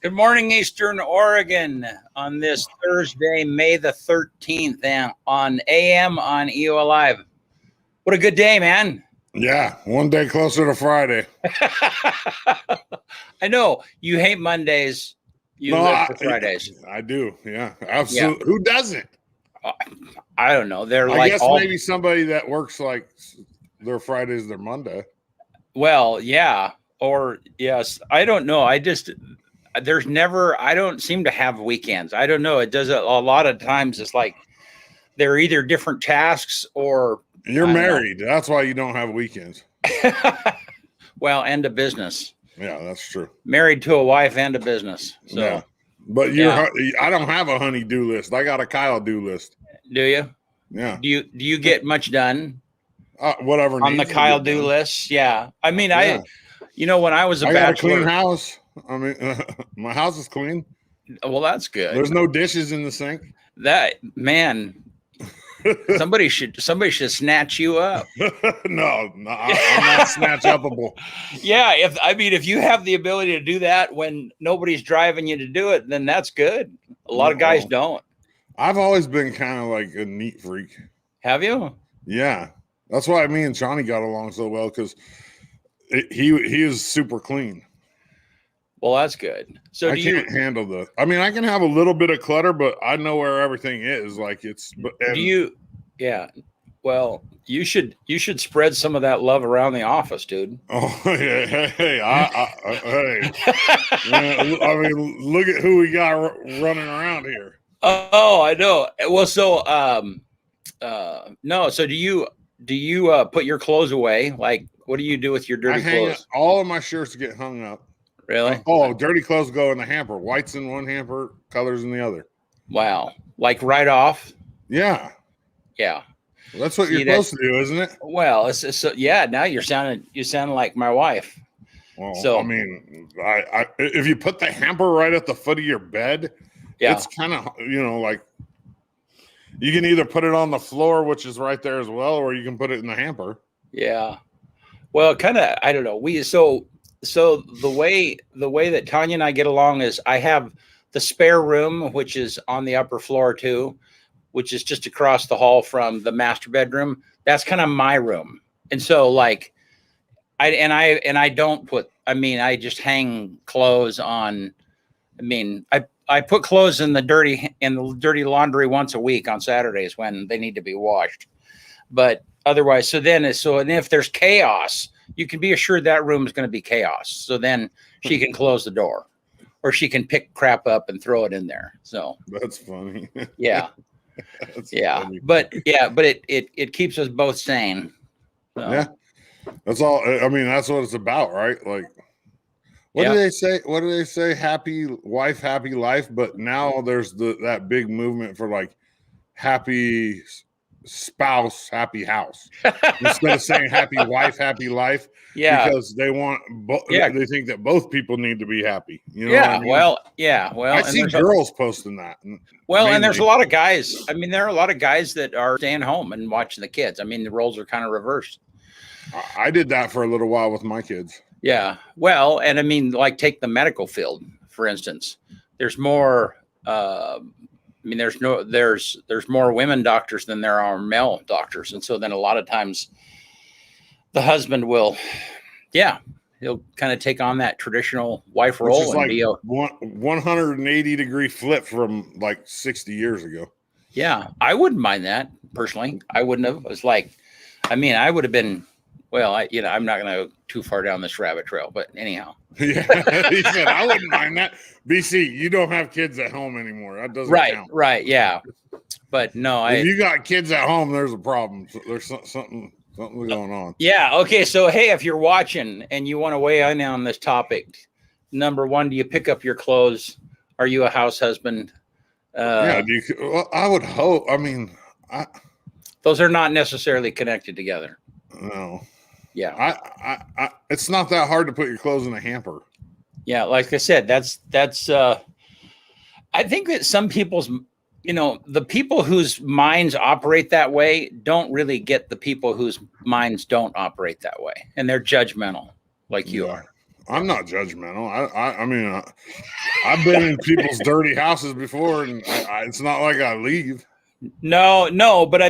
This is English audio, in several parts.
Good morning, Eastern Oregon, on this Thursday, May the 13th, and on AM on EOAlive. What a good day, man. Yeah, one day closer to Friday. I know. You hate Mondays. You live for Fridays. I do, yeah. Absolutely. Yeah. Who doesn't? I don't know. They're I guess maybe somebody that works like their Friday's their Monday. Well, yeah. Or, yes. I don't know. I don't seem to have weekends. I don't know. It does a lot of times. It's like they're either different tasks or you're married. That's why you don't have weekends. Well, and a business. Yeah, that's true. Married to a wife and a business. So, yeah. But I don't have a honey-do list. I got a Kyle-do list. Do you? Yeah. Do you get much done? Whatever on the Kyle-do list. Yeah. I mean, when I was a bachelor, got a clean house. I mean, my house is clean. Well, that's good. There's no dishes in the sink. That man, Somebody should snatch you up. No, I'm not snatch upable. Yeah, if you have the ability to do that when nobody's driving you to do it, then that's good. A lot of guys don't. I've always been kind of like a neat freak. Have you? Yeah, that's why me and Johnny got along so well, because he is super clean. Well, that's good. So I can't handle the. I mean, I can have a little bit of clutter, but I know where everything is. Like it's. Yeah. Well, you should spread some of that love around the office, dude. Oh yeah, hey, I mean, look at who we got running around here. Oh, I know. Well, so no. So do you put your clothes away? Like, what do you do with your dirty clothes? All of my shirts get hung up. Really? Dirty clothes go in the hamper. Whites in one hamper, colors in the other. Wow. Like right off? Yeah. Yeah. Well, that's what you're supposed to do, isn't it? Well, yeah. Now you sound like my wife. Well, so I mean, I if you put the hamper right at the foot of your bed, it's kind of like you can either put it on the floor, which is right there as well, or you can put it in the hamper. Yeah. Well, kind of. I don't know. So the way that Tanya and I get along is I have the spare room, which is on the upper floor too, which is just across the hall from the master bedroom. That's kind of my room. And so like I don't put, I just hang clothes on. I put clothes in the dirty laundry once a week on Saturdays when they need to be washed. But otherwise, and if there's chaos, you can be assured that room is going to be chaos. So then she can close the door, or she can pick crap up and throw it in there. So that's funny. Yeah. Funny. But it keeps us both sane. So. Yeah. That's all. I mean, that's what it's about, right? Like, what do they say? What do they say? Happy wife, happy life. But now there's that big movement for like happy spouse, happy house, instead of saying happy wife, happy life. Yeah, because they want they think that both people need to be happy. You know yeah, what I mean? Well, I see girls posting that. Well, mainly. And there's a lot of guys. There are a lot of guys that are staying home and watching the kids. The roles are kind of reversed. I did that for a little while with my kids. Yeah. Well, and like take the medical field, for instance. There's more there's more women doctors than there are male doctors. And so then a lot of times the husband will, he'll kind of take on that traditional wife role. And like be a 180-degree flip from like 60 years ago. Yeah. I wouldn't mind that personally. I wouldn't have. It was like, I would have been, well, I'm not going to go too far down this rabbit trail, but anyhow. Yeah, he said, I wouldn't mind that. BC, you don't have kids at home anymore. That doesn't count. Right, yeah. But no, if you got kids at home, there's a problem. So there's something going on. Yeah, okay. So, hey, if you're watching and you want to weigh in on this topic, number one, do you pick up your clothes? Are you a house husband? I would hope. Those are not necessarily connected together. No. Yeah. It's not that hard to put your clothes in a hamper. Yeah, like I said, that's I think that some people's, the people whose minds operate that way don't really get the people whose minds don't operate that way, and they're judgmental like you are. I'm not judgmental. I've been in people's dirty houses before, and it's not like I leave. No, but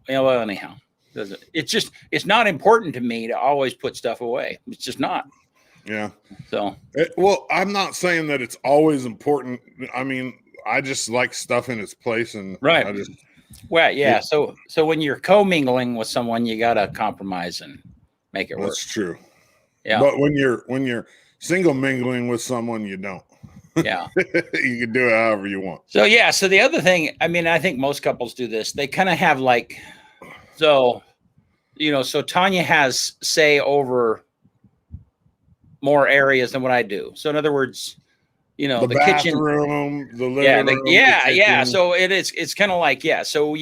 well, anyhow, it's not important to me to always put stuff away. It's just not. Yeah. So, well, I'm not saying that it's always important. I just like stuff in its place, and right. So when you're commingling with someone, you gotta compromise and make it work. That's true. Yeah. But when you're single mingling with someone, you don't. Yeah. You can do it however you want. So so the other thing, I think most couples do this. They kind of have like, so Tanya has say over more areas than what I do. So in other words, the bathroom, kitchen, the living room. Yeah. So it's kind of like, so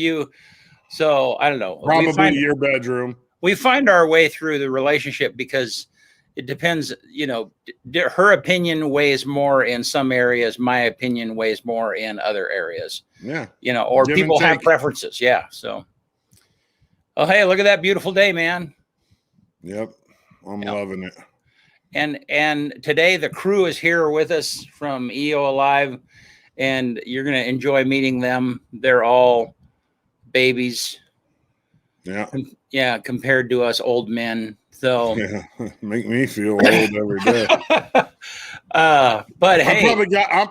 I don't know. Probably your bedroom. We find our way through the relationship because it depends, her opinion weighs more in some areas. My opinion weighs more in other areas. Yeah. Or Give and people have take. preferences. Yeah. So, oh, hey, look at that beautiful day, man. Yep. I'm loving it. And today the crew is here with us from EOAlive, and you're going to enjoy meeting them. They're all babies. Yeah. Yeah. Compared to us old men. So yeah, make me feel old every day. But hey,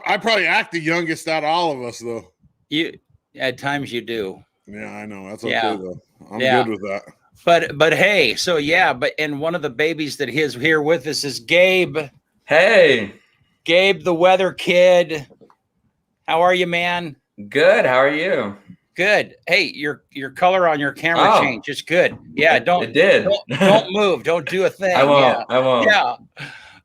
I probably act the youngest out of all of us, though. You at times you do. Yeah, I know. That's okay though. I'm Yeah. good with that. But hey, so and one of the babies that is here with us is Gabe. Hey, Gabe, the weather kid. How are you, man? good. How are you? Good. Hey, your color on your camera changed. It's good. Yeah, it did. Don't move. Don't do a thing. I won't. Yeah. I won't. Yeah.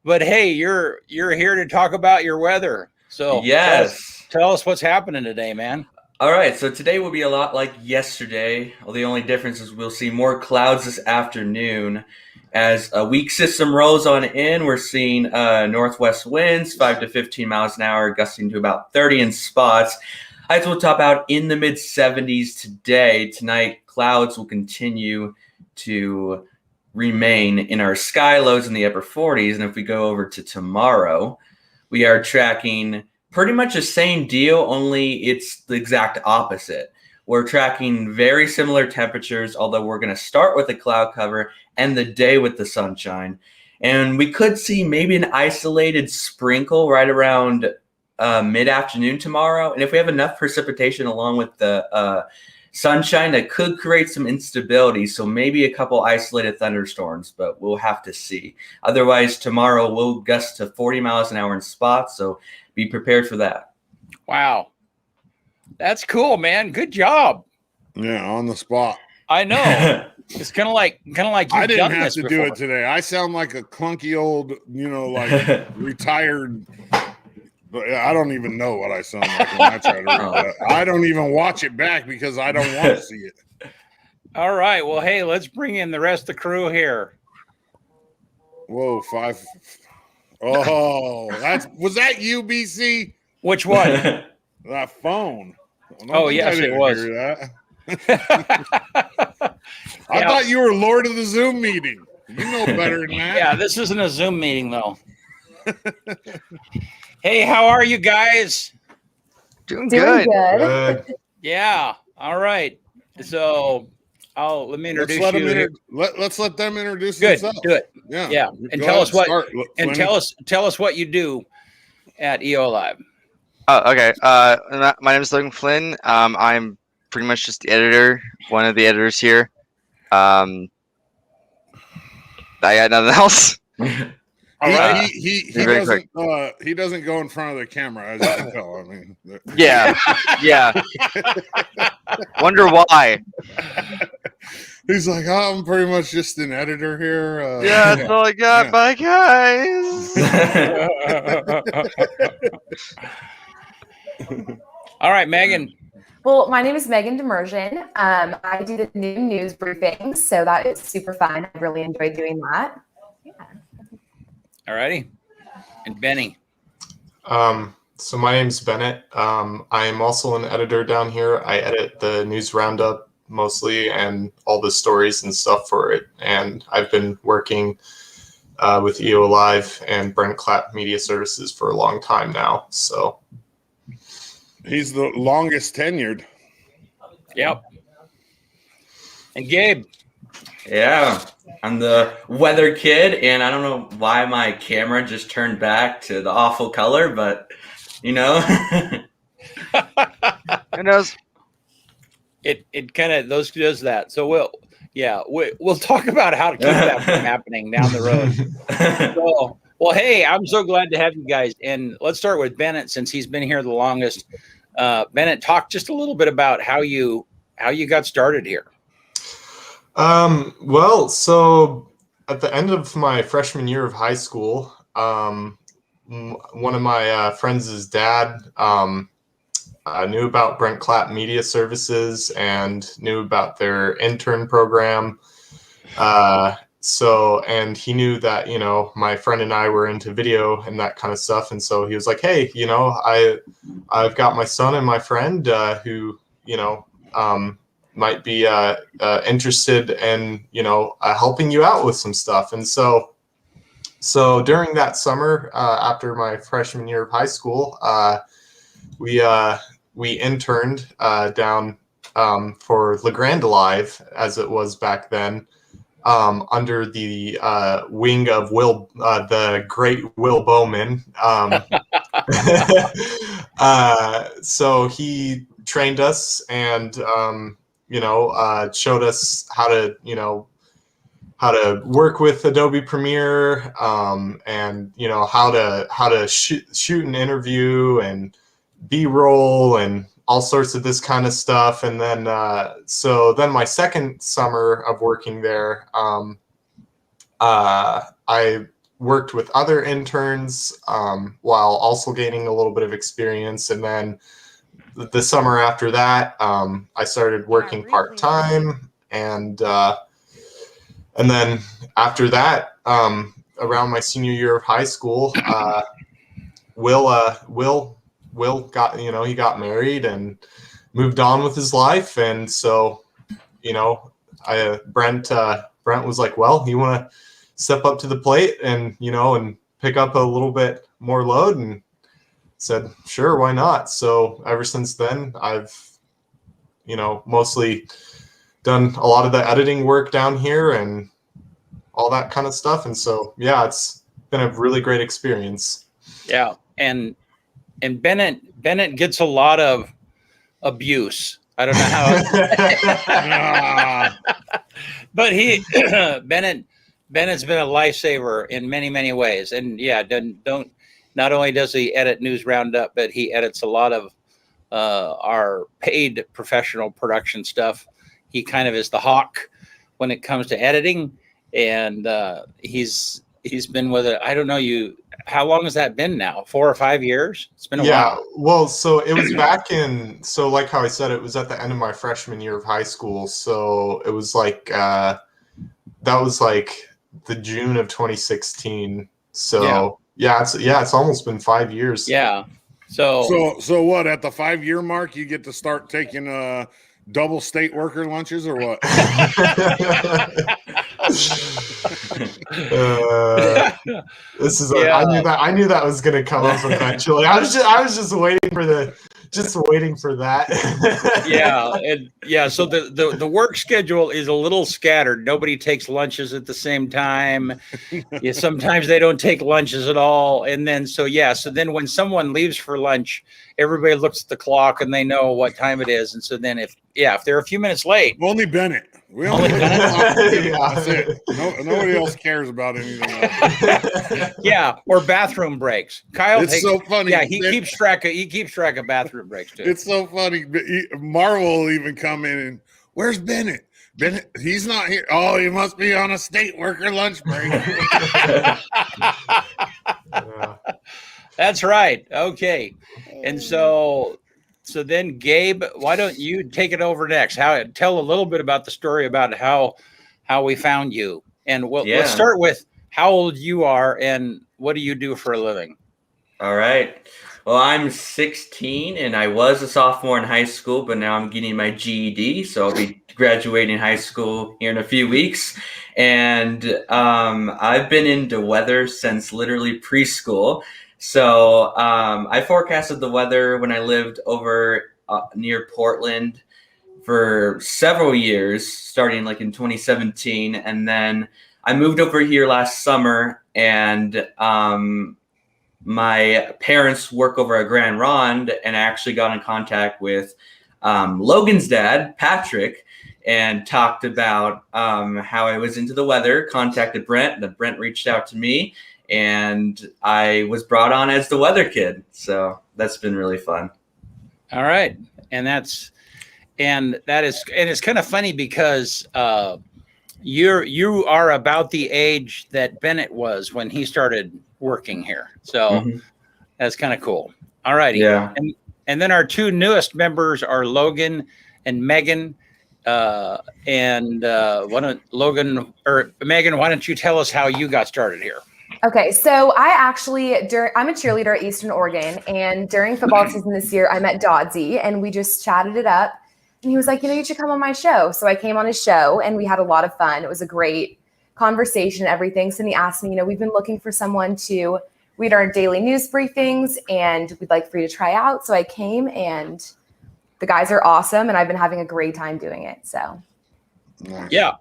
But hey, you're here to talk about your weather. So yes, tell us what's happening today, man. All right. So today will be a lot like yesterday. Well, the only difference is we'll see more clouds this afternoon. As a weak system rolls on in, we're seeing northwest winds, 5 to 15 miles an hour, gusting to about 30 in spots. Highs will top out in the mid-70s today. Tonight, clouds will continue to remain in our sky, lows in the upper 40s. And if we go over to tomorrow, we are tracking pretty much the same deal, only it's the exact opposite. We're tracking very similar temperatures, although we're going to start with a cloud cover and the day with the sunshine. And we could see maybe an isolated sprinkle right around mid-afternoon tomorrow. And if we have enough precipitation along with the sunshine, that could create some instability. So maybe a couple isolated thunderstorms, but we'll have to see. Otherwise, tomorrow we'll gust to 40 miles an hour in spots. So be prepared for that. Wow. That's cool, man. Good job. Yeah, on the spot. I know. It's kind of like I didn't have to do it today. I sound like a clunky old, like retired. But I don't even know what I sound like when I try to read that. I don't even watch it back because I don't want to see it. All right. Well, hey, let's bring in the rest of the crew here. Whoa, 5. Oh, was that you, BC? Which one? That phone. Oh, yes, it was. Hear that. I thought you were Lord of the Zoom meeting. You know better than that. Yeah, this isn't a Zoom meeting, though. Hey, how are you guys? Doing good. Yeah. All right. So let me introduce let's let them introduce Good. themselves. Do it. Yeah. Yeah. And tell us tell us what you do at EOAlive. Oh, okay. My name is Logan Flynn. I'm pretty much just the editor, one of the editors here. I got nothing else. All right. He doesn't go in front of the camera, as you can tell. I mean, yeah. Wonder why. He's like, I'm pretty much just an editor here. Yeah, that's all I got. Bye, guys. All right, Megan. Well, my name is Megan Demersion. I do the new news briefings, so that is super fun. I really enjoy doing that. Yeah. All righty. And Benny. So my name's Bennett. I am also an editor down here. I edit the news roundup mostly and all the stories and stuff for it. And I've been working with EOAlive and Brent Clapp Media Services for a long time now. So he's the longest tenured. Yep. And Gabe. Yeah, I'm the weather kid, and I don't know why my camera just turned back to the awful color, but Who knows? It kind of does that. So we'll talk about how to keep that from happening down the road. So, well, hey, I'm so glad to have you guys, and let's start with Bennett since he's been here the longest. Bennett, talk just a little bit about how you got started here. Well, so at the end of my freshman year of high school, one of my friends' dad knew about Brent Clapp Media Services and knew about their intern program. so, and he knew that, you know, my friend and I were into video and that kind of stuff. And so he was like, hey, you know, I've got my son and my friend who, you know, might be interested in, you know, helping you out with some stuff. And so during that summer, after my freshman year of high school, we interned down for EOAlive, as it was back then, under the wing of the great Will Bowman. So he trained us and you know, showed us how to work with Adobe Premiere, and you know how to shoot an interview and B-roll and all sorts of this kind of stuff. And then so then my second summer of working there, I worked with other interns while also gaining a little bit of experience. And then the summer after that, I started working part-time, and then after that, around my senior year of high school, Will got, you know, he got married and moved on with his life. And so, you know, Brent was like, well, you want to step up to the plate and, you know, and pick up a little bit more load? And said, sure, why not? So ever since then, I've, you know, mostly done a lot of the editing work down here and all that kind of stuff. And so, yeah, it's been a really great experience. Yeah. And Bennett gets a lot of abuse. I don't know how, but Bennett's been a lifesaver in many, many ways. And yeah, not only does he edit News Roundup, but he edits a lot of our paid professional production stuff. He kind of is the hawk when it comes to editing, and he's been with it. I don't know how long has that been now? 4 or 5 years? It's been a while. Well, so it was back in, so like how I said, it was at the end of my freshman year of high school. So it was like, that was like the June of 2016. So yeah, it's almost been 5 years. Yeah. So what, at the 5-year mark, you get to start taking double state worker lunches or what? This is I knew that was going to come up eventually. I was just waiting for that. So the work schedule is a little scattered. Nobody takes lunches at the same time. Sometimes they don't take lunches at all. And then so then when someone leaves for lunch, everybody looks at the clock and they know what time it is. And so then if they're a few minutes late, only Bennett. We only That's it. Nobody else cares about anything else. Or bathroom breaks. Kyle, it's so funny. Yeah, he keeps track of bathroom breaks too. It's so funny. Marvel will even come in and, where's Bennett? Bennett, he's not here. Oh, he must be on a state worker lunch break. That's right. Okay. And so then, Gabe, why don't you take it over next? Tell a little bit about the story about how we found you. And let's start with how old you are and what do you do for a living? All right. Well, I'm 16 and I was a sophomore in high school, but now I'm getting my GED. So I'll be graduating high school here in a few weeks. And I've been into weather since literally preschool. So I forecasted the weather when I lived over near Portland for several years, starting like in 2017. And then I moved over here last summer, and my parents work over at Grand Ronde, and I actually got in contact with Logan's dad, Patrick, and talked about how I was into the weather, contacted Brent, then Brent reached out to me, and I was brought on as the weather kid. So that's been really fun. All right. And it's kind of funny because you are about the age that Bennett was when he started working here. So that's kind of cool. All righty. Yeah. And then our two newest members are Logan and Megan. And why don't Logan or Megan? Why don't you tell us how you got started here? Okay, so I'm a cheerleader at Eastern Oregon, and during football season this year, I met Dodzy, and we just chatted it up. And he was like, you should come on my show. So I came on his show, and we had a lot of fun. It was a great conversation and everything. So then he asked me, we've been looking for someone to read our daily news briefings, and we'd like for you to try out. So I came, and the guys are awesome, and I've been having a great time doing it. So. Yeah.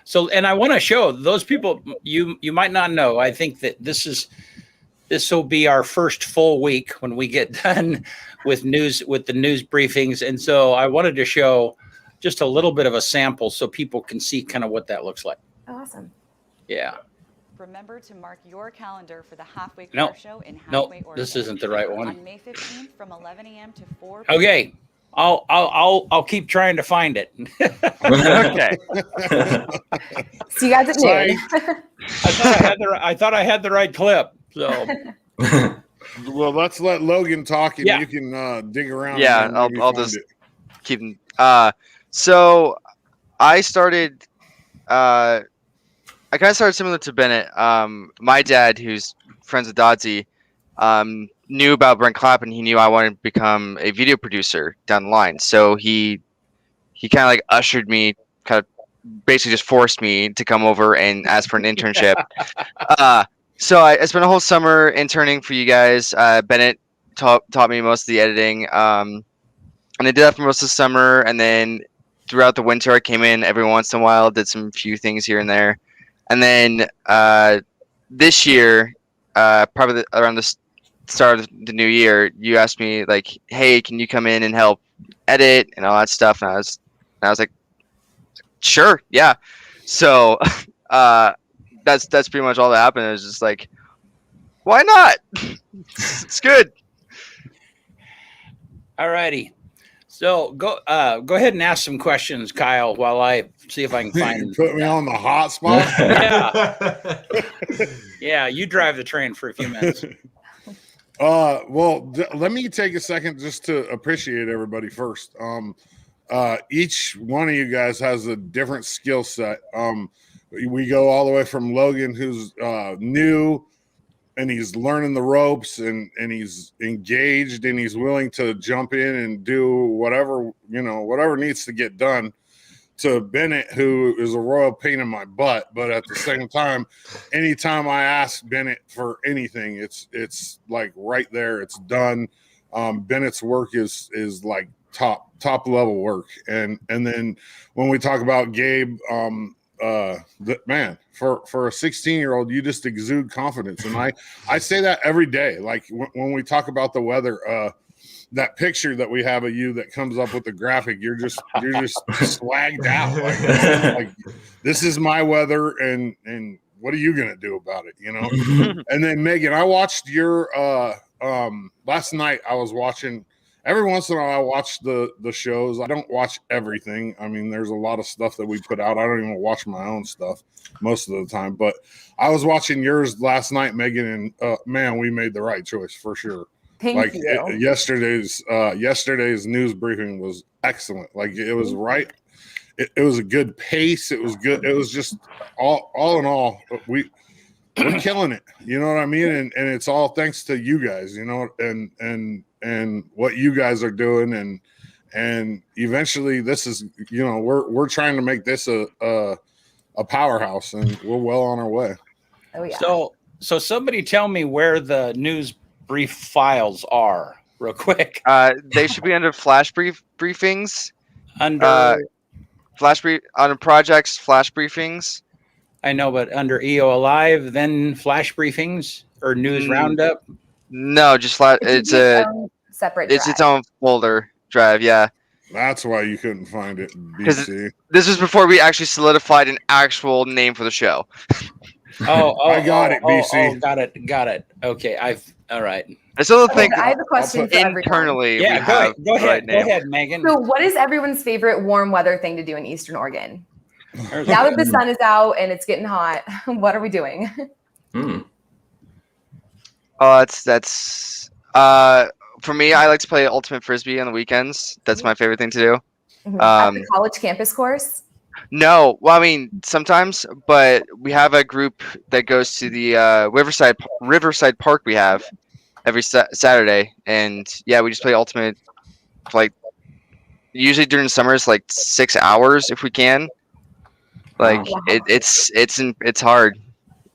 So, and I want to show those people you might not know. I think that this will be our first full week when we get done with the news briefings. And so I wanted to show just a little bit of a sample so people can see kind of what that looks like. Awesome. Yeah. Remember to mark your calendar for the Halfway Car No, Show in Halfway, no, Oregon. this isn't the right one. On May 15th from 11 a.m. to 4 p.m. Okay. I'll keep trying to find it. Okay. See you guys at noon. I thought I had the right clip. So Well, let's let Logan talk, and Yeah. you can dig around. Yeah, and maybe I'll find just it. keep. So I started. I kind of started similar to Bennett. My dad, who's friends with Dodzy, knew about Brent Clapp, and he knew I wanted to become a video producer down the line. So he kind of like ushered me, kind of basically just forced me to come over and ask for an internship. So I spent a whole summer interning for you guys. Bennett taught me most of the editing, and I did that for most of the summer. And then throughout the winter, I came in every once in a while, did some few things here and there. And then this year, probably around the start of the new year, you asked me like, "Hey, can you come in and help edit and all that stuff?" And I was like, "Sure, yeah." So that's pretty much all that happened. It was just like, why not? It's good. all righty. So go ahead and ask some questions, Kyle, while I see if I can You find. put me on the hot spot. Yeah, you drive the train for a few minutes. Well, let me take a second just to appreciate everybody first. Each one of you guys has a different skill set. We go all the way from Logan, who's new, and he's learning the ropes, and he's engaged, and he's willing to jump in and do whatever needs to get done, to Bennett, who is a royal pain in my butt. But at the same time, anytime I ask Bennett for anything, it's like right there, it's done. Bennett's work is like top level work. And then when we talk about Gabe, man, for a 16-year-old, you just exude confidence. And I say that every day. Like when we talk about the weather, that picture that we have of you that comes up with the graphic, you're just swagged out. Like this is my weather, and what are you gonna do about it? And then Megan, I watched your last night. I was watching. Every once in a while, I watch the shows. I don't watch everything. I mean, there's a lot of stuff that we put out. I don't even watch my own stuff most of the time. But I was watching yours last night, Megan, and man, we made the right choice for sure. Thank you. Yesterday's news briefing was excellent. Like it was right. It was a good pace. It was good. It was just all in all, we're killing it. You know what I mean? And it's all thanks to you guys. And what you guys are doing, and eventually this is, we're trying to make this a powerhouse, and we're well on our way. Oh yeah. So somebody tell me where the news brief files are real quick. They should be under flash briefings. Under under projects, flash briefings. I know, but under EOAlive, then flash briefings or news roundup. No, just flash. It's a separate. It's its own folder drive. Yeah. That's why you couldn't find it. BC. This was before we actually solidified an actual name for the show. I got it, BC. Got it. Okay, all right. I still think I have a question for internally. Yeah, we go have ahead, Megan. So, what is everyone's favorite warm weather thing to do in Eastern Oregon? Now that the sun is out and it's getting hot, what are we doing? Oh, that's for me. I like to play ultimate frisbee on the weekends. That's my favorite thing to do. At the college campus course? No, well, I mean sometimes, but we have a group that goes to the Riverside Park. We have every Saturday, and yeah, we just play Ultimate. Like usually during the summer, it's like 6 hours if we can. Like Wow. it's hard,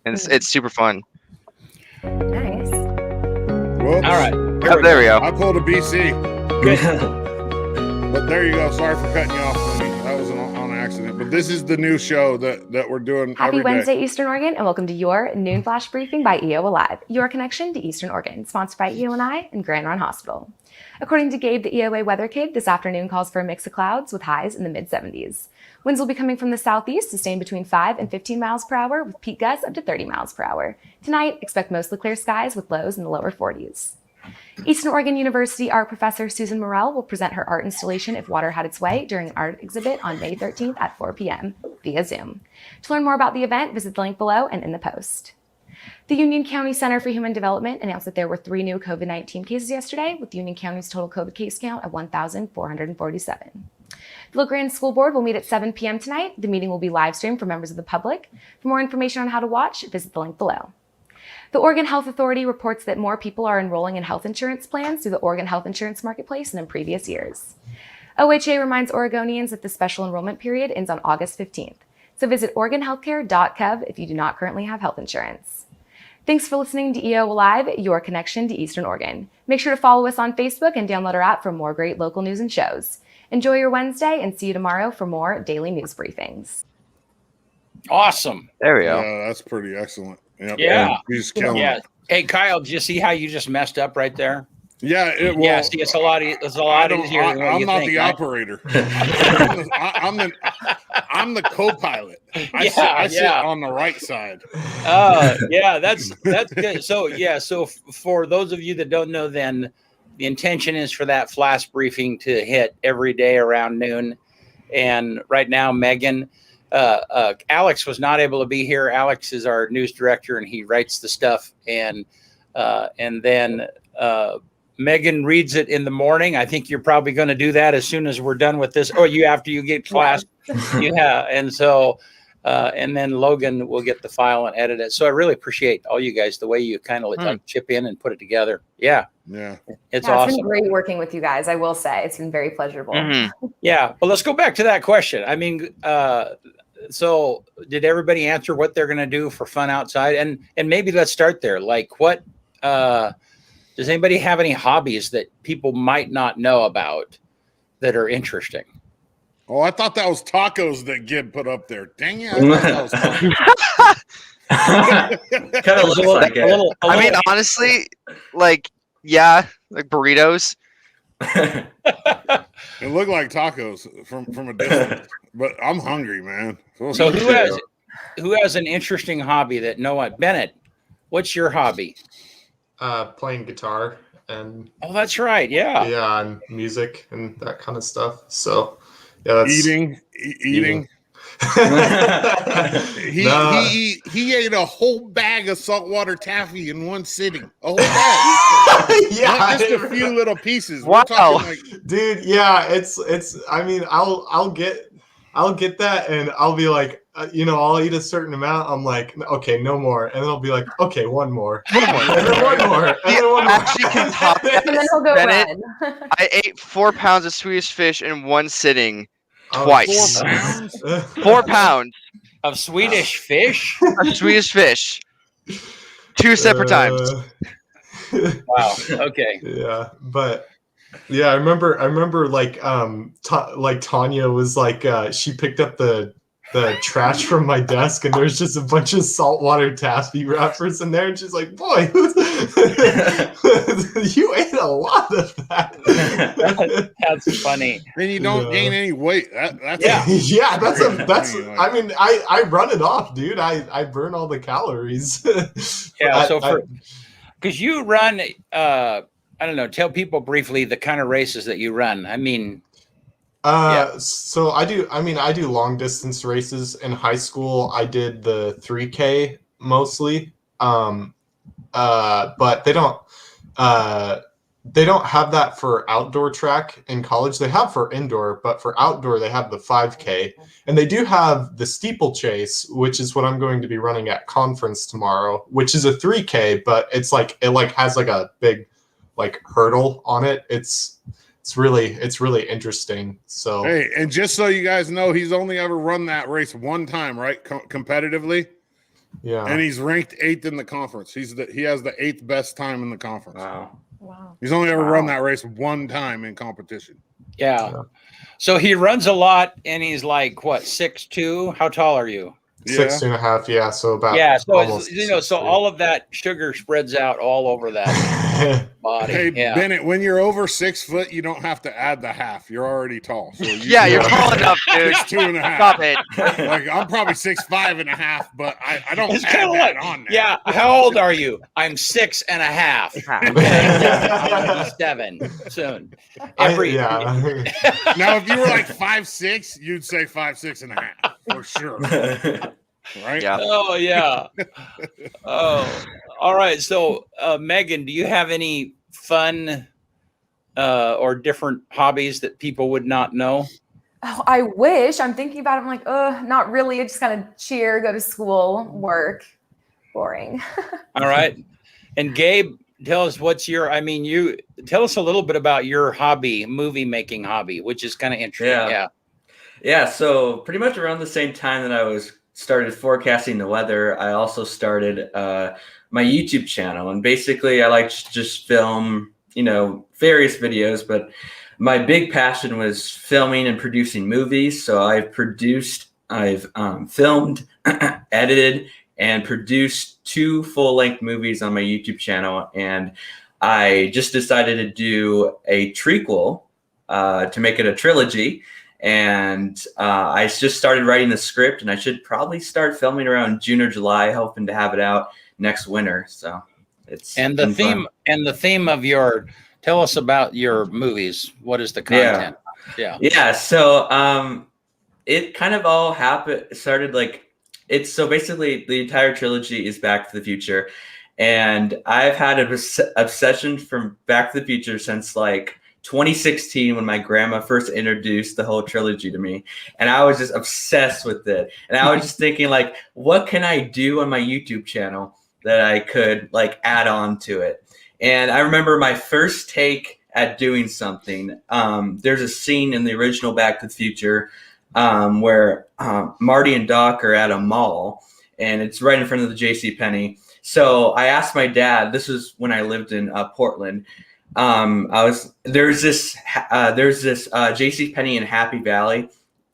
and it's super fun. Nice. Whoops. All right. Oh, there we go. I pulled a BC. But there you go. Sorry for cutting you off. Lenny. That was on accident. But this is the new show that we're doing Happy every day. Wednesday, Eastern Oregon, and welcome to your Noon Flash Briefing by EOAlive, your connection to Eastern Oregon, sponsored by EOA and Grand Run Hospital. According to Gabe, the EOA weather kid, this afternoon calls for a mix of clouds with highs in the mid-70s. Winds will be coming from the southeast, sustained between 5 and 15 miles per hour, with peak gusts up to 30 miles per hour. Tonight, expect mostly clear skies with lows in the lower 40s. Eastern Oregon University art professor Susan Morrell will present her art installation If Water Had Its Way during an art exhibit on May 13th at 4 p.m. via Zoom. To learn more about the event, visit the link below and in the post. The Union County Center for Human Development announced that there were 3 new COVID-19 cases yesterday, with Union County's total COVID case count at 1,447. The LaGrange School Board will meet at 7 p.m. tonight. The meeting will be live streamed for members of the public. For more information on how to watch, visit the link below. The Oregon Health Authority reports that more people are enrolling in health insurance plans through the Oregon Health Insurance Marketplace than in previous years. OHA reminds Oregonians that the special enrollment period ends on August 15th. So visit OregonHealthcare.gov if you do not currently have health insurance. Thanks for listening to EOAlive, your connection to Eastern Oregon. Make sure to follow us on Facebook and download our app for more great local news and shows. Enjoy your Wednesday and see you tomorrow for more daily news briefings. Awesome. There we go. Yeah, that's pretty excellent. Yep. Yeah. He's killing Yeah. it. Hey, Kyle, did you see how you just messed up right there? Yeah, Yeah, see, it's a lot easier than what I'm you not think, the right? operator. I'm the co-pilot. I Yeah, sit yeah. on the right side. Yeah, that's good. So for those of you that don't know, then the intention is for that flash briefing to hit every day around noon. And right now, Megan, Alex was not able to be here. Alex is our news director, and he writes the stuff. And then Megan reads it in the morning. I think you're probably going to do that as soon as we're done with this. Oh, after you get class, yeah. And so, and then Logan will get the file and edit it. So I really appreciate all you guys, the way you kind of like chip in and put it together. Yeah, Yeah. it's Yeah, awesome. It's been great working with you guys. I will say it's been very pleasurable. Mm-hmm. Yeah. Well, let's go back to that question. I mean, so did everybody answer what they're going to do for fun outside? And maybe let's start there. Like what, does anybody have any hobbies that people might not know about that are interesting? Oh, I thought that was tacos that Gib put up there. Dang it. I thought that was Kind of looks like it. I mean, honestly, like burritos. it looked like tacos from a distance. But I'm hungry, man. So who has an interesting hobby that no one? Bennett, what's your hobby? Playing guitar and that's right. Yeah. yeah, and music and that kind of stuff. So yeah, that's eating. He ate a whole bag of saltwater taffy in one sitting. A whole bag. Yeah, Not just a few little pieces. Wow. We're talking like, dude. Yeah, it's. I mean, I'll get that, and I'll be like, I'll eat a certain amount. I'm like, okay, no more, and then I'll be like, okay, one more, and then one more, and then one more. Actually can top that. And then he'll go Bennett, red. I ate 4 pounds of Swedish fish in one sitting twice. 4 pounds? 4 pounds Of Swedish fish? of Swedish fish. 2 separate times. Wow. Okay. Yeah, but yeah, I remember like Tanya was like she picked up the trash from my desk, and there's just a bunch of saltwater taffy wrappers in there, and she's like, "Boy, you ate a lot of that." That's funny. And you don't gain any weight. That's Yeah, that's Like- I mean, I run it off, dude. I burn all the calories. Yeah. Because you run, I don't know, tell people briefly the kind of races that you run. I mean, So I do long distance races. In high school, I did the 3K mostly. But they don't they don't have that for outdoor track in college. They have for indoor, but for outdoor, they have the 5K. And they do have the steeplechase, which is what I'm going to be running at conference tomorrow, which is a 3K, but it's like it like has like a big like hurdle on it. It's really interesting. So Hey, and just so you guys know, he's only ever run that race one time, right? Competitively. yeah. And he's ranked 8th in the conference. He has the 8th best time in the conference. Wow. Wow. He's only ever run that race one time in competition. Yeah. Yeah. So he runs a lot, and he's like what, 6'2"? How tall are you? 6.5, yeah. So about Yeah. So almost so 6'3". all of that sugar spreads out all over that body. Hey, Yeah. Bennett, when you're over 6 foot, you don't have to add the half. You're already tall. So Yeah, you're tall enough, dude. 6'2.5". Stop it. Like I'm probably 6'5.5", but I don't It's add kind of that like, on there. yeah. How old are you? I'm 6.5. Okay. Yeah, I'm gonna be 7 soon. Yeah. Now, if you were like 5'6", you'd say 5'6.5" for sure. Right? Yeah. Oh yeah. Oh, all right. So, Megan, do you have any fun or different hobbies that people would not know? Oh, I wish. I'm thinking about it. I'm like, not really. I just kind of cheer, go to school, work. Boring. All right. And Gabe, tell us you tell us a little bit about your hobby, movie making hobby, which is kind of interesting. Yeah. Yeah, so pretty much around the same time that I started forecasting the weather, I also started my YouTube channel. And basically I like to just film, various videos, but my big passion was filming and producing movies. So I've filmed, edited, and produced 2 full-length movies on my YouTube channel. And I just decided to do a trequel to make it a trilogy. And I just started writing the script, and I should probably start filming around June or July, hoping to have it out next winter. So it's the theme of tell us about your movies. What is the content? Yeah. So it kind of all started like so basically the entire trilogy is Back to the Future, and I've had an obsession from Back to the Future since like 2016 when my grandma first introduced the whole trilogy to me, and I was just obsessed with it. And I was just thinking, like, what can I do on my YouTube channel that I could like add on to it? And I remember my first take at doing something. There's a scene in the original Back to the Future where Marty and Doc are at a mall, and it's right in front of the JCPenney. So I asked my dad. This was when I lived in Portland. There's this JCPenney in Happy Valley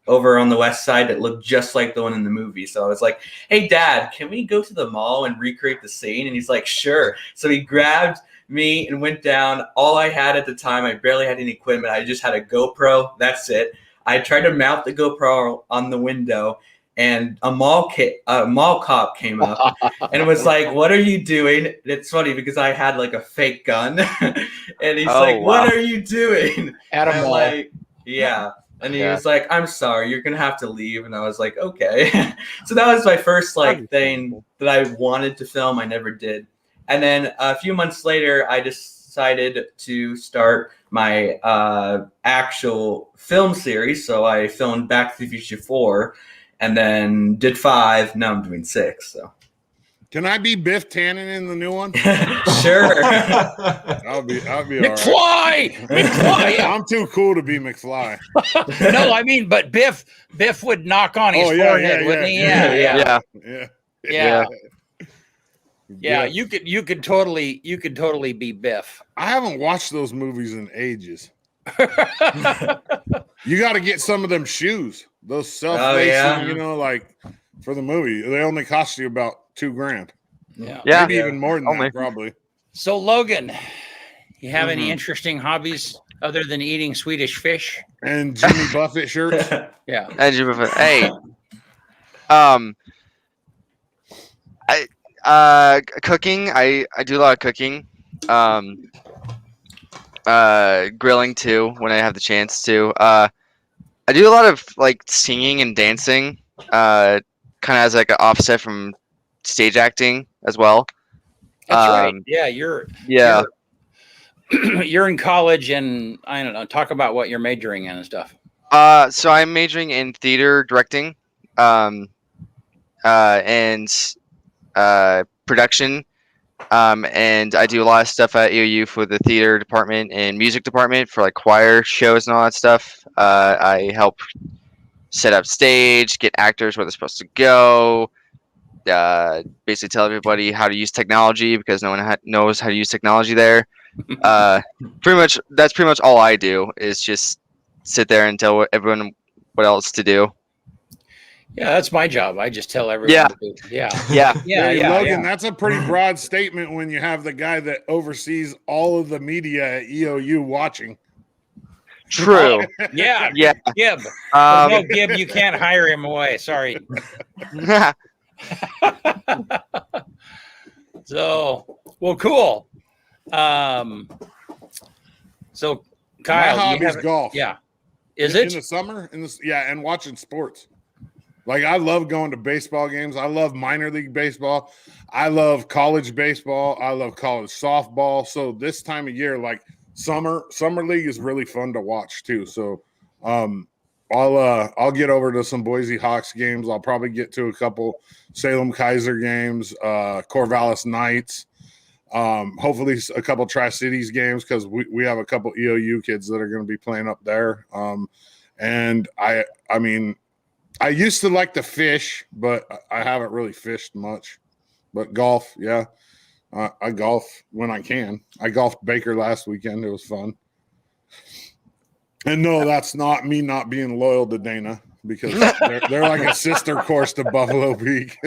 over on the west side that looked just like the one in the movie. So I was like, hey Dad, can we go to the mall and recreate the scene? And he's like, sure. So he grabbed me and went down. All I had at the time, I barely had any equipment. I just had a GoPro. That's it. I tried to mount the GoPro on the window, and a mall cop came up and was like, what are you doing? And it's funny because I had like a fake gun and he's like, what are you doing? At a mall. Like, yeah. And he was like, I'm sorry, you're going to have to leave. And I was like, okay. So that was my first like thing that I wanted to film. I never did. And then a few months later, I decided to start my actual film series. So I filmed Back to the Future 4. And then did 5. Now I'm doing 6. So, can I be Biff Tannen in the new one? Sure. I'll be McFly. McFly. I'm too cool to be McFly. No, I mean, but Biff would knock on his forehead, wouldn't he? Yeah. You could totally be Biff. I haven't watched those movies in ages. You got to get some of them shoes. Those self-lacing, like for the movie, they only cost you about $2,000. Yeah, maybe even more than that, probably. So, Logan, you have any interesting hobbies other than eating Swedish fish and Jimmy Buffett shirts? Yeah, and Jimmy Buffett. Hey, cooking. I do a lot of cooking. Grilling too when I have the chance to. I do a lot of like singing and dancing, kind of as like an offset from stage acting as well. That's right. Yeah, you're in college, and I don't know. Talk about what you're majoring in and stuff. So I'm majoring in theater directing, um, and production. And I do a lot of stuff at EOU for the theater department and music department for like choir shows and all that stuff. I help set up stage, get actors where they're supposed to go. Basically tell everybody how to use technology because no one knows how to use technology there. That's pretty much all I do is just sit there and tell everyone what else to do. Yeah, that's my job. I just tell everyone. Yeah. To do. Yeah. Yeah. Hey, Logan, that's a pretty broad statement when you have the guy that oversees all of the media at EOU watching. True. Yeah. Yeah. Gib. No, Gib, you can't hire him away. Sorry. So, well, cool. So, Kyle, my hobby's golf. Yeah. Is in it? In the summer? And watching sports. Like, I love going to baseball games. I love minor league baseball. I love college baseball. I love college softball. So this time of year, like summer league is really fun to watch too. So I'll get over to some Boise Hawks games. I'll probably get to a couple Salem Kaiser games, Corvallis Knights. Hopefully a couple Tri-Cities games because we have a couple EOU kids that are going to be playing up there. And I mean, I used to like to fish, but I haven't really fished much. But golf, yeah. I golf when I can. I golfed Baker last weekend. It was fun. And no, that's not me not being loyal to Dana because they're like a sister course to Buffalo Peak.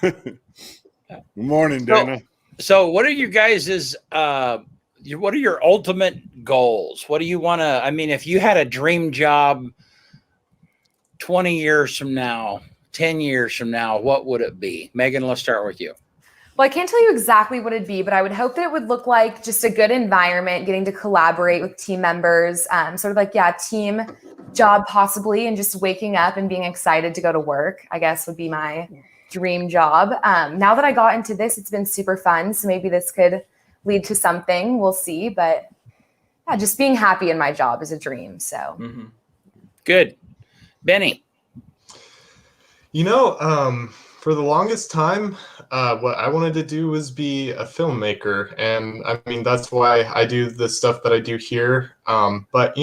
Good morning, Dana. So what are you guys' what are your ultimate goals? What do you want to, I mean, if you had a dream job 20 years from now, 10 years from now, what would it be? Megan, let's start with you. Well, I can't tell you exactly what it'd be, but I would hope that it would look like just a good environment, getting to collaborate with team members, sort of like, team job possibly, and just waking up and being excited to go to work, I guess would be my dream job. Now that I got into this, it's been super fun. So maybe this could lead to something. We'll see. But yeah, just being happy in my job is a dream. So Good. Benny. For the longest time, what I wanted to do was be a filmmaker. And I mean, that's why I do the stuff that I do here. But,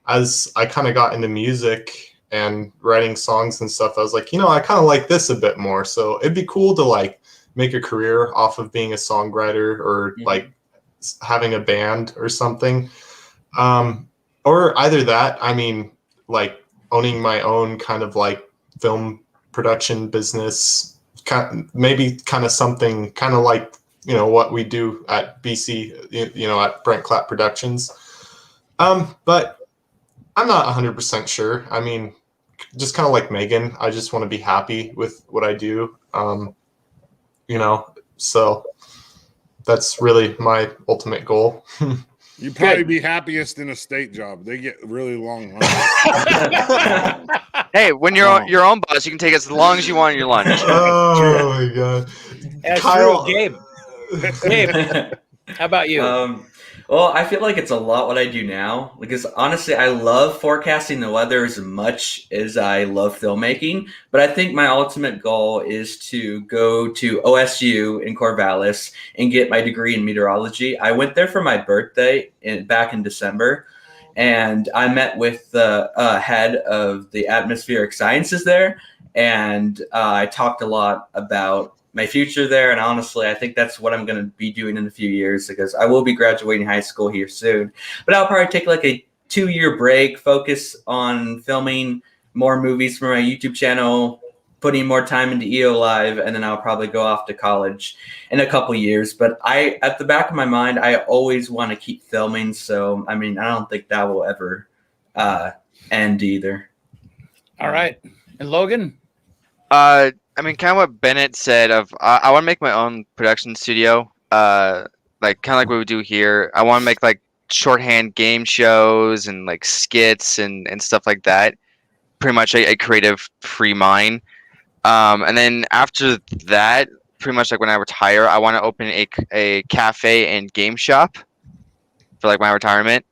as I kind of got into music and writing songs and stuff, I was like, I kind of like this a bit more. So it'd be cool to like make a career off of being a songwriter or like having a band or something. Or either that, I mean, like owning my own kind of like film production business, maybe kind of something kind of like, what we do at BC, at Brent Clapp Productions. But I'm not 100% sure. I mean, just kind of like Megan, I just want to be happy with what I do. So that's really my ultimate goal. You'd probably be happiest in a state job. They get really long lunches. Hey, when you're your own boss, you can take as long as you want your lunch. Oh my god. That's Kyle, true. Gabe, how about you? Well, I feel like it's a lot what I do now because honestly, I love forecasting the weather as much as I love filmmaking. But I think my ultimate goal is to go to OSU in Corvallis and get my degree in meteorology. I went there for my birthday back in December, and I met with the head of the atmospheric sciences there, and I talked a lot about my future there. And honestly, I think that's what I'm going to be doing in a few years because I will be graduating high school here soon. But I'll probably take like a 2-year break, focus on filming more movies for my YouTube channel, putting more time into EOAlive, and then I'll probably go off to college in a couple years. But at the back of my mind, I always want to keep filming. So, I mean, I don't think that will ever end either. All right. And Logan? I mean, kind of what Bennett said of I want to make my own production studio, like kind of like what we do here. I want to make like shorthand game shows and like skits and stuff like that. Pretty much a creative free mind. And then after that, pretty much like when I retire, I want to open a cafe and game shop for like my retirement.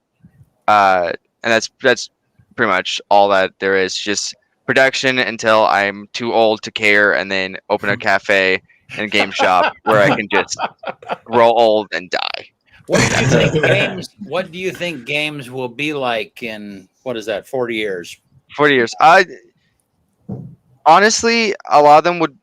And that's pretty much all that there is. Just production until I'm too old to care, and then open a cafe and game shop where I can just grow old and die. What do you think games will be like in, what is that, 40 years? 40 years. Honestly, a lot of them would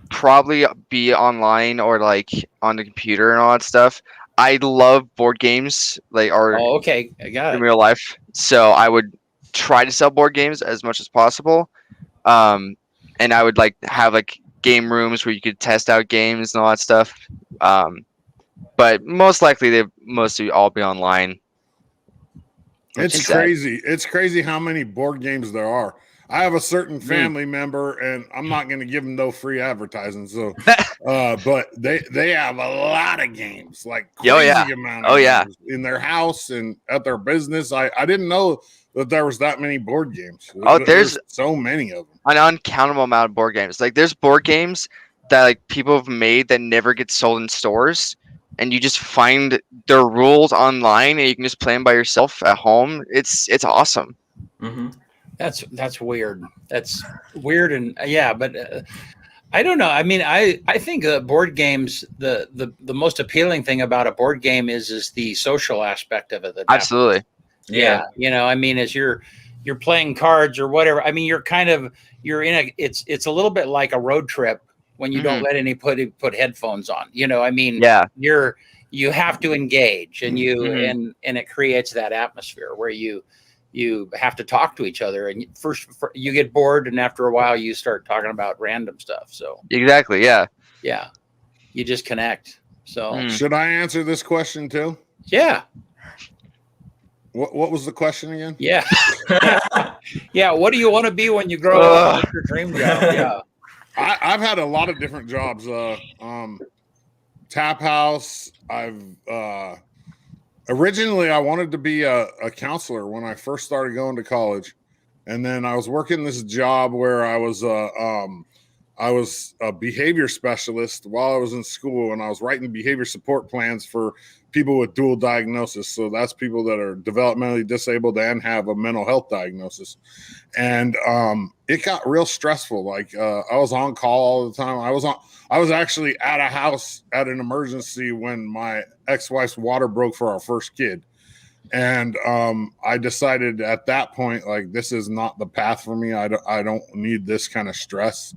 probably be online or like on the computer and all that stuff. I love board games, like Oh, okay, I got in it. real life. So I would try to sell board games as much as possible. And I would like have like game rooms where you could test out games and all that stuff. But most likely they mostly all be online. It's crazy. It's crazy how many board games there are. I have a certain family member, and I'm not going to give them no free advertising. So, but they have a lot of games, like crazy amount of games in their house and at their business. I didn't know that there was that many board games. There's so many of them. An uncountable amount of board games. Like there's board games that like people have made that never get sold in stores, and you just find their rules online, and you can just play them by yourself at home. It's awesome. Mm-hmm. That's weird. That's weird, and but I don't know. I mean, I think board games, the most appealing thing about a board game is the social aspect of it. Absolutely. Yeah. You know, I mean, as you're playing cards or whatever. I mean, you're in a. It's a little bit like a road trip when you don't let anybody put headphones on. You know, I mean, you have to engage, and and it creates that atmosphere where you have to talk to each other, and first you get bored, and after a while you start talking about random stuff. So exactly, yeah, you just connect. So should I answer this question too? Yeah. What was the question again? Yeah. Yeah. What do you want to be when you grow up? What's your dream job? Yeah. I've had a lot of different jobs. Tap house. Originally, I wanted to be a counselor when I first started going to college, and then I was working this job where I was a behavior specialist while I was in school, and I was writing behavior support plans for people with dual diagnosis. So that's people that are developmentally disabled and have a mental health diagnosis. And it got real stressful. Like I was on call all the time. I was actually at a house at an emergency when my ex-wife's water broke for our first kid. And I decided at that point, like, this is not the path for me. I don't need this kind of stress.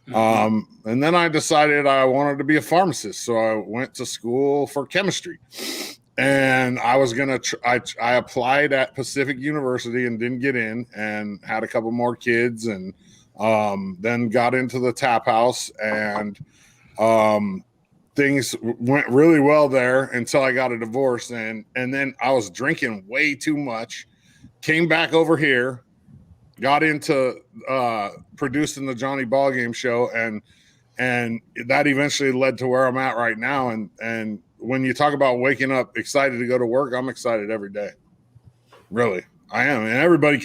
And then I decided I wanted to be a pharmacist. So I went to school for chemistry, and I was going to, I applied at Pacific University and didn't get in, and had a couple more kids, and then got into the tap house, and things went really well there until I got a divorce. And then I was drinking way too much, came back over here, got into producing the Johnny Ballgame show, and that eventually led to where I'm at right now. And when you talk about waking up excited to go to work, I'm excited every day. Really, I am. And everybody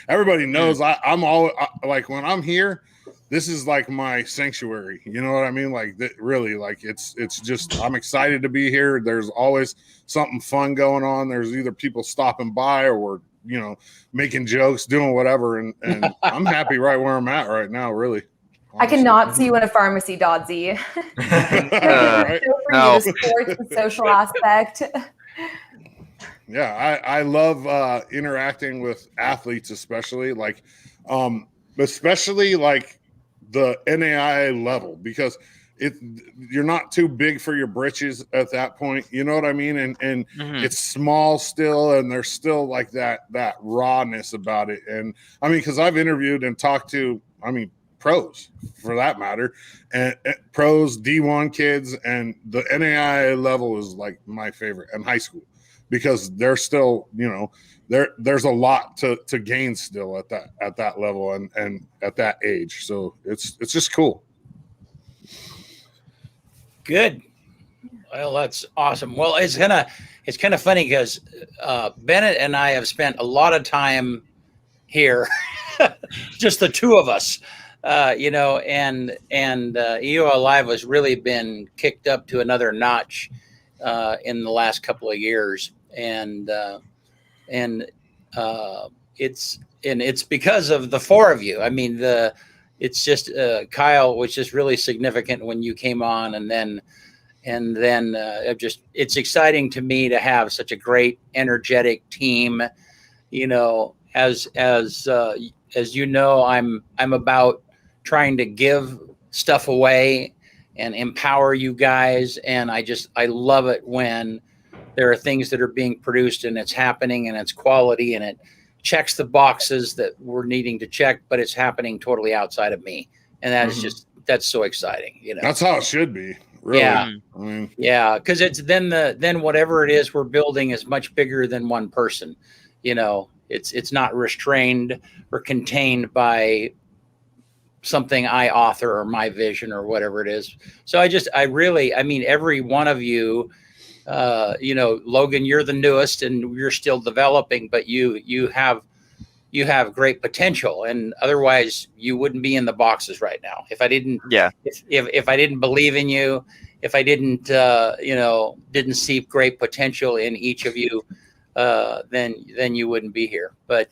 everybody knows I'm all like, when I'm here, this is like my sanctuary. You know what I mean? Like really, like it's just, I'm excited to be here. There's always something fun going on. There's either people stopping by, or we're, making jokes, doing whatever. And I'm happy right where I'm at right now, really. Honestly. I cannot see you in a pharmacy, Dodsy. Right? No. The sports, the social aspect. Yeah, I love interacting with athletes, especially like the NAIA level, because you're not too big for your britches at that point. You know what I mean? And it's small still, and there's still like that rawness about it. And I mean, because I've interviewed and talked to, pros for that matter, and pros, D1 kids, and the NAIA level is like my favorite, and high school, because they're still, there's a lot to gain still at that level and at that age. So it's just cool. Good. Well, that's awesome. Well, it's kind of funny because Bennett and I have spent a lot of time here, just the two of us. You know, and EOAlive has really been kicked up to another notch in the last couple of years, and it's because of the four of you. I mean, it's just Kyle was just really significant when you came on, and then it's exciting to me to have such a great, energetic team. You know, as you know, I'm about trying to give stuff away and empower you guys, and I love it when there are things that are being produced and it's happening and it's quality and it checks the boxes that we're needing to check, but it's happening totally outside of me, and that is just that's so exciting. You know, That's how it should be. Really. Yeah. I mean, yeah, because it's then whatever it is we're building is much bigger than one person. You know, it's not restrained or contained by something I author or my vision or whatever it is. So I mean, every one of you, you know, Logan, you're the newest and you're still developing, but you have great potential, and otherwise you wouldn't be in the boxes right now. If I didn't, if I didn't believe in you, if I didn't, you know, didn't see great potential in each of you, then you wouldn't be here. But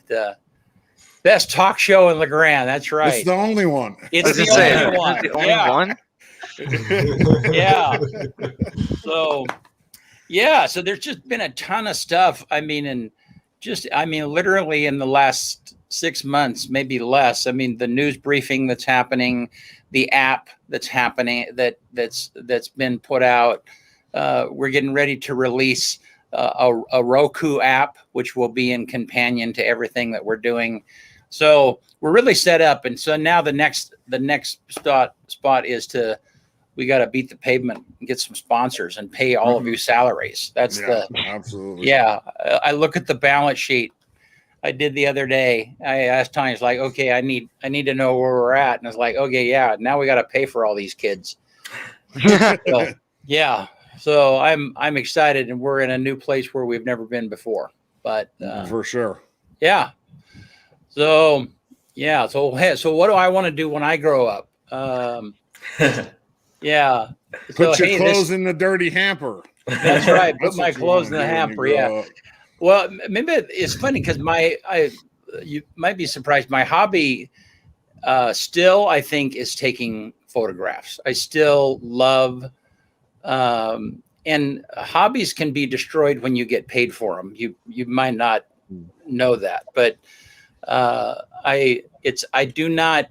best talk show in LeGrand. That's right. it's the only one. It's the only one. The only one. Yeah. So, yeah. So there's just been a ton of stuff. I mean, literally in the last 6 months, maybe less. I mean, the news briefing that's happening, the app that's happening, that's been put out. We're getting ready to release a Roku app, which will be in companion to everything that we're doing. So we're really set up. And so now the next spot is we got to beat the pavement and get some sponsors and pay all of you salaries. That's absolutely. Yeah. I look at the balance sheet I did the other day. I asked Tanya, it's like, okay, I need to know where we're at. And it's like, okay, yeah, now we got to pay for all these kids. So, yeah. So I'm excited, and we're in a new place where we've never been before, but for sure. Yeah. So, yeah. So what do I want to do when I grow up? Yeah. Put your clothes in the dirty hamper. That's right. Put my clothes in the hamper. Yeah. Well, maybe it's funny because you might be surprised. My hobby still, I think, is taking photographs. I still love, and hobbies can be destroyed when you get paid for them. You might not know that, but I do not,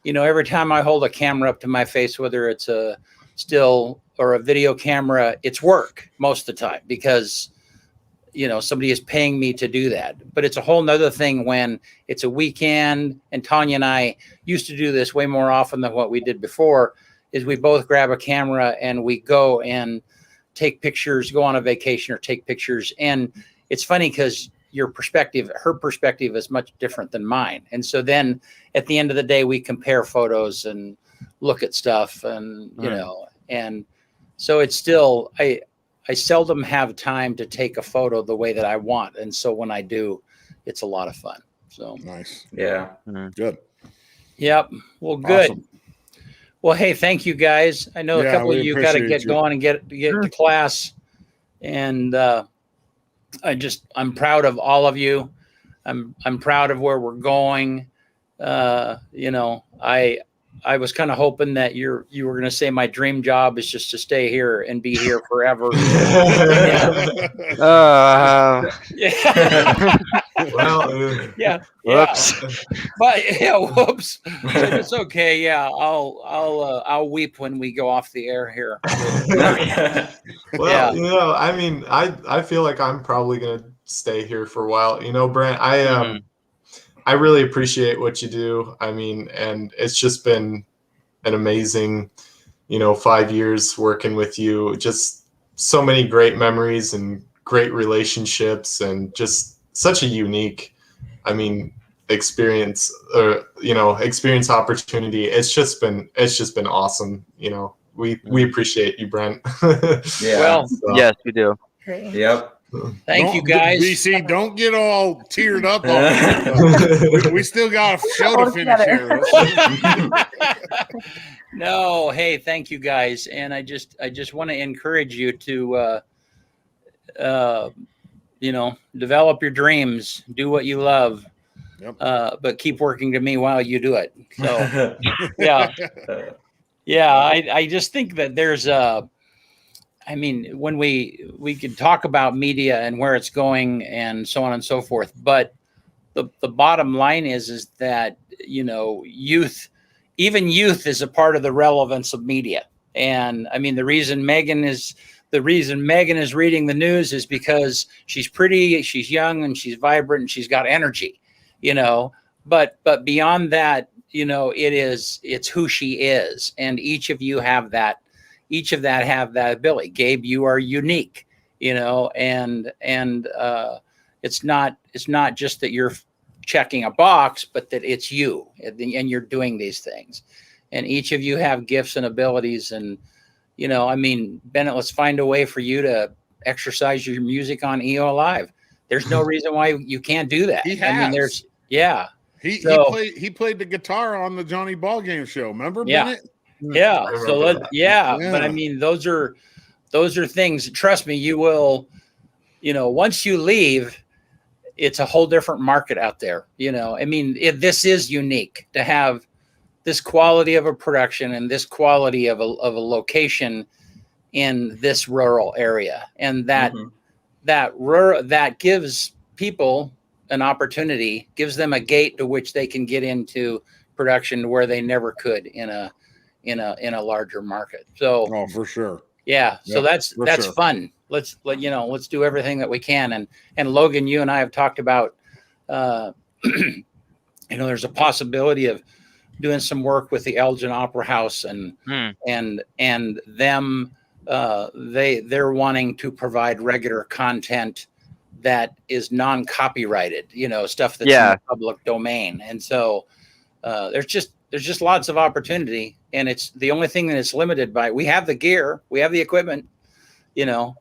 you know, every time I hold a camera up to my face, whether it's a still or a video camera, it's work most of the time because, you know, somebody is paying me to do that. But it's a whole nother thing when it's a weekend, and Tanya and I used to do this way more often than what we did before, is we both grab a camera and we go and take pictures, go on a vacation or take pictures. And it's funny because her perspective is much different than mine. And so then at the end of the day, we compare photos and look at stuff and, you know, and so it's still, I seldom have time to take a photo the way that I want. And so when I do, it's a lot of fun. So nice. Yeah. Good. Yep. Well, good. Awesome. Well, hey, thank you guys. I know a couple of you got to get going and get to class. And I'm proud of all of you. I'm proud of where we're going. You know, I was kind of hoping that you were going to say my dream job is just to stay here and be here forever. Well, yeah. Whoops. But yeah, whoops. It's okay. Yeah, I'll weep when we go off the air here. well, you know, I mean, I feel like I'm probably gonna stay here for a while. You know, Brent, I really appreciate what you do. I mean, and it's just been an amazing, you know, 5 years working with you. Just so many great memories and great relationships, and just such a unique, I mean, experience opportunity. It's just been awesome. You know, we appreciate you, Brent. Yeah. Well, yes, we do. Great. Yep. Thank you, guys. BC, don't get all teared up. We still got a show to finish here. No, hey, thank you, guys, and I just want to encourage you to, develop your dreams, do what you love, but keep working to me while you do it. So, I just think that there's when we could talk about media and where it's going and so on and so forth, but the bottom line is that, youth is a part of the relevance of media. And I mean, the reason Megan is reading the news is because she's pretty, she's young, and she's vibrant, and she's got energy, but beyond that, it's who she is. And each of you have that ability. Gabe, you are unique, and it's not just that you're checking a box, but that it's you and you're doing these things. And each of you have gifts and abilities. And, Bennett, let's find a way for you to exercise your music on EOAlive. There's no reason why you can't do that. He has. He played the guitar on the Johnny Ballgame show. Remember, Bennett? Yeah. But I mean, those are things, trust me, you will, once you leave, it's a whole different market out there. This is unique to have this quality of a production and this quality of a location in this rural area. And that gives people an opportunity, gives them a gate to which they can get into production where they never could in a larger market. So, for sure. Yeah. So that's sure. Fun. Let's do everything that we can. And Logan, you and I have talked about, there's a possibility of doing some work with the Elgin Opera House and them, they're wanting to provide regular content that is non-copyrighted, stuff that's in the public domain. And so, there's just lots of opportunity, and it's the only thing that it's limited by. We have the gear, we have the equipment, the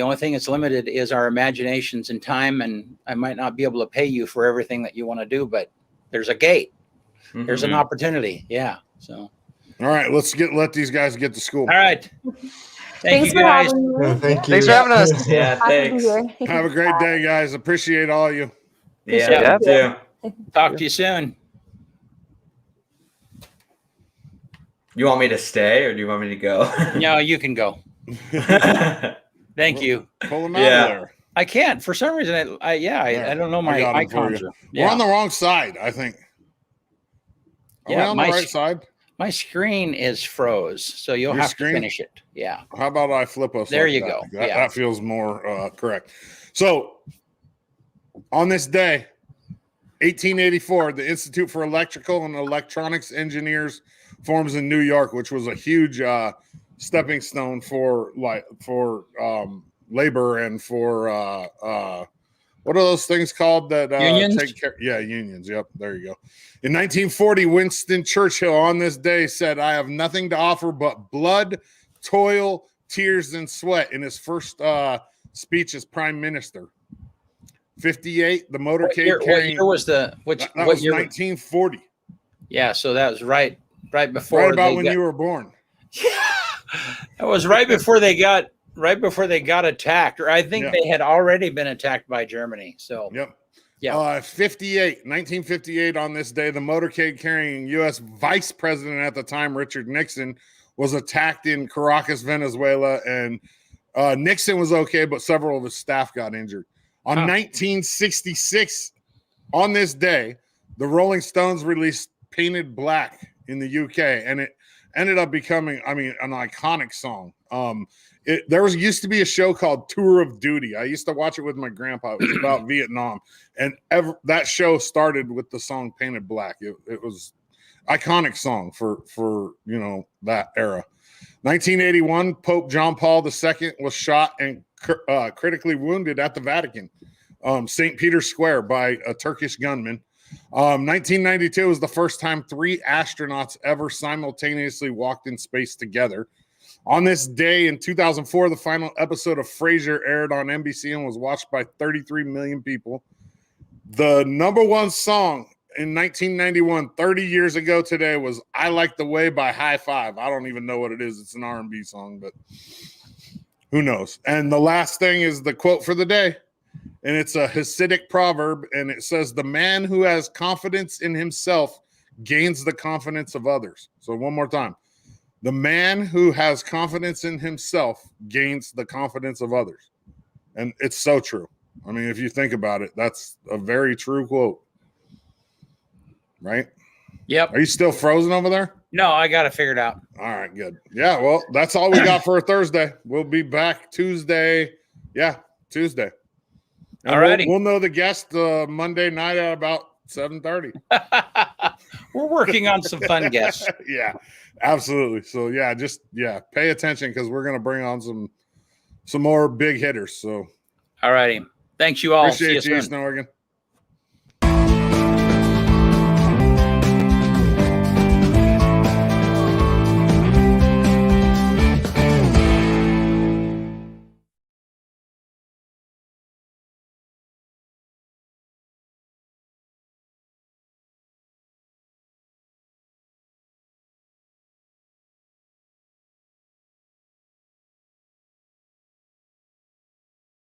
only thing that's limited is our imaginations and time. And I might not be able to pay you for everything that you want to do, but there's a gate, there's an opportunity. Yeah. So, all right, let these guys get to school. All right. Thanks you guys. Thank you. Thanks for having us. Yeah, thanks. Have a great day, guys. Appreciate all you. Yeah, too. Talk to you soon. You want me to stay or do you want me to go? No, you can go. Thank you. Pull them out of there. I can't for some reason. I don't know my icons. We're on the wrong side, I think. Are we on the right side? My screen is froze, so you'll have to finish it. Yeah. How about I flip us? There you go. That feels more correct. So, on this day, 1884, the Institute for Electrical and Electronics Engineers forms in New York, which was a huge stepping stone for labor and for what are those things called that unions? Take care? Yeah, unions. Yep, there you go. In 1940, Winston Churchill on this day said, "I have nothing to offer but blood, toil, tears, and sweat," in his first speech as prime minister. 58, the motorcade What year was the what year? 1940. Yeah, so that was right before. Right about when you were born. That was right before they got attacked, or I think they had already been attacked by Germany. So yep. Yeah. 1958 on this day, the motorcade carrying U.S. Vice President at the time, Richard Nixon, was attacked in Caracas, Venezuela, and Nixon was okay, but several of his staff got injured. On 1966, on this day, the Rolling Stones released Painted Black in the UK, and it ended up becoming, an iconic song. There used to be a show called Tour of Duty. I used to watch it with my grandpa. It was about Vietnam, and that show started with the song Painted Black. It was iconic song for that era. 1981, Pope John Paul II was shot and critically wounded at the Vatican, St. Peter's Square, by a Turkish gunman. 1992 was the first time 3 astronauts ever simultaneously walked in space together. On this day in 2004, the final episode of Frasier aired on NBC and was watched by 33 million people. The number one song in 1991, 30 years ago today, was "I Like the Way" by High Five. I don't even know what it is. It's an R&B song, but who knows? And the last thing is the quote for the day, and it's a Hasidic proverb, and it says, "The man who has confidence in himself gains the confidence of others." So one more time. The man who has confidence in himself gains the confidence of others. And it's so true. I mean, if you think about it, that's a very true quote. Right? Yep. Are you still frozen over there? No, I got it figured out. All right, good. Yeah, well, that's all we got for Thursday. We'll be back Tuesday. Yeah, Tuesday. And All righty. we'll know the guest Monday night at about 7:30. We're working on some fun guests. Yeah, absolutely. So pay attention because we're gonna bring on some more big hitters. So All righty. Thanks you all. See appreciate you you, soon. Eastern Oregon.